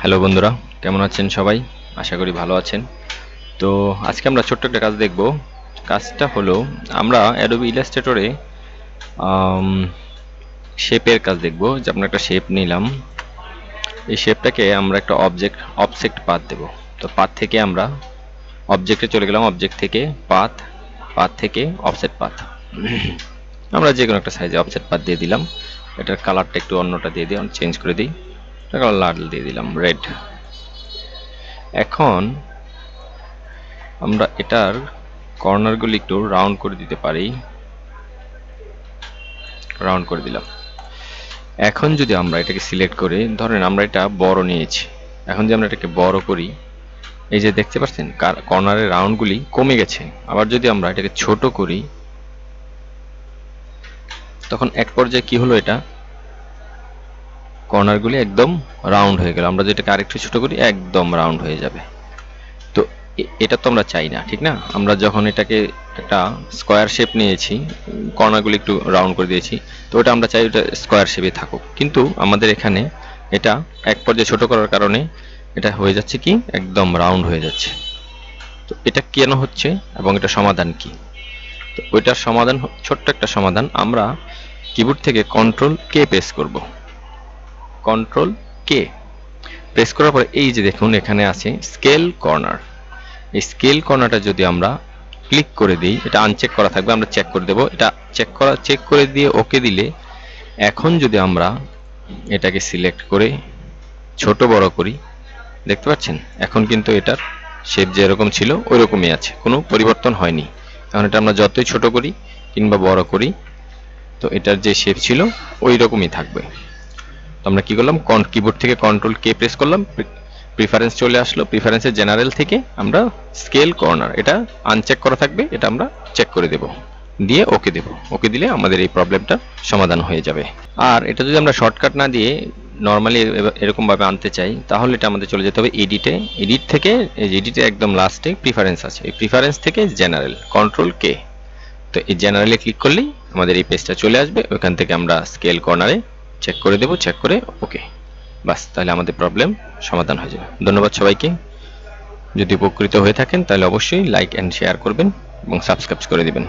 Hello বন্ধুরা, কেমন আছেন সবাই? আশা করি ভালো আছেন। তো আজকে আমরা ছোট্ট একটা কাজ দেখব। কাজটা হলো আমরা অ্যাডোবি ইলাস্ট্রেটরে শেপের কাজ দেখব। যে আমরা একটা শেপ নিলাম, এই শেপটাকে আমরা একটা অবজেক্ট পাথ দেব। তো পাথ থেকে আমরা অবজেক্টে চলে গেলাম, অবজেক্ট থেকে পাথ, পাথ থেকে অফসেট পাথ। আমরা যে কোনো একটা সাইজে অফসেট পাথ দিয়ে দিলাম। এটার কালারটা একটু অন্যটা দিয়ে দিই, চেঞ্জ করে দিই। এটা কালার লাল দিয়ে দিলাম, রেড। এখন আমরা এটার কর্নারগুলি একটু রাউন্ড করে দিতে পারি, রাউন্ড করে দিলাম। এখন যদি আমরা এটাকে সিলেক্ট করে, ধরেন আমরা এটা বড় নিয়েছি, এখন যদি আমরা এটাকে বড় করি, এই যে দেখতে পাচ্ছেন কর্নারের রাউন্ডগুলি কমে গেছে। আবার যদি আমরা এটাকে ছোট করি, তখন এক পর্যায়ে কি হলো, এটা কর্নারগুলি একদম রাউন্ড হয়ে গেল। আমরা যদি এটাকে আরেকটু ছোট করি, একদম রাউন্ড হয়ে যাবে। তো এটা তো আমরা চাই না, ঠিক না? আমরা যখন এটাকে একটা স্কোয়ার শেপ নিয়েছি, কর্নারগুলি একটু রাউন্ড করে দিয়েছি, তো ওটা আমরা চাই ওটা স্কোয়ার শেপে থাকুক। কিন্তু আমাদের এখানে এটা এক পর্যায়ে ছোট করার কারণে এটা হয়ে যাচ্ছে কি, একদম রাউন্ড হয়ে যাচ্ছে। তো এটা কেন হচ্ছে এবং এটা সমাধান কি? তো ওইটার সমাধান, ছোট্ট একটা সমাধান, আমরা কিবোর্ড থেকে কন্ট্রোল কে প্রেস করব। কন্ট্রোল কে প্রেস করার পরে এই যে দেখুন এখানে আছে স্কেল কর্নার। এই স্কেল কর্নারটা যদি আমরা ক্লিক করে দিই, এটা আনচেক করা থাকবে, আমরা চেক করে দেব। এটা চেক করে দিয়ে ওকে দিলে, এখন যদি আমরা এটাকে সিলেক্ট করে ছোট বড় করি, দেখতে পাচ্ছেন এখন কিন্তু এটার শেপ যেরকম ছিল ওই রকমই আছে, কোনো পরিবর্তন হয়নি। কারণ এটা আমরা যতই ছোট করি কিংবা বড় করি, তো এটার যে শেপ ছিল ওই রকমই থাকবে। তো আমরা কি করলাম, কিবোর্ড থেকে কন্ট্রোল কে প্রেস করলাম, প্রিফারেন্স চলে আসলো। প্রিফারেন্সের জেনারেল থেকে আমরা স্কেল কর্নার, এটা আনচেক করা থাকবে, এটা আমরা চেক করে দেব, দিয়ে ওকে দেব। ওকে দিলে আমাদের এই প্রবলেমটা সমাধান হয়ে যাবে। আর এটা যদি আমরা শর্টকাট না দিয়ে নর্মালি এরকম ভাবে আনতে চাই, তাহলে এটা আমাদের চলে যেতে হবে এডিটে। এডিট থেকে, এই এডিটে একদম লাস্টে প্রিফারেন্স আছে, এই প্রিফারেন্স থেকে জেনারেল, কন্ট্রোল কে। তো এই জেনারেলে ক্লিক করলেই আমাদের এই পেজটা চলে আসবে। ওখান থেকে আমরা স্কেল কর্নারে চেক করে দেব, চেক করে ওকে, বাস, তাহলে আমাদের প্রবলেম সমাধান হয়ে যাবে। ধন্যবাদ সবাইকে। যদি উপকৃত হয়ে থাকেন তাহলে অবশ্যই লাইক এন্ড শেয়ার করবেন এবং সাবস্ক্রাইব করে দিবেন।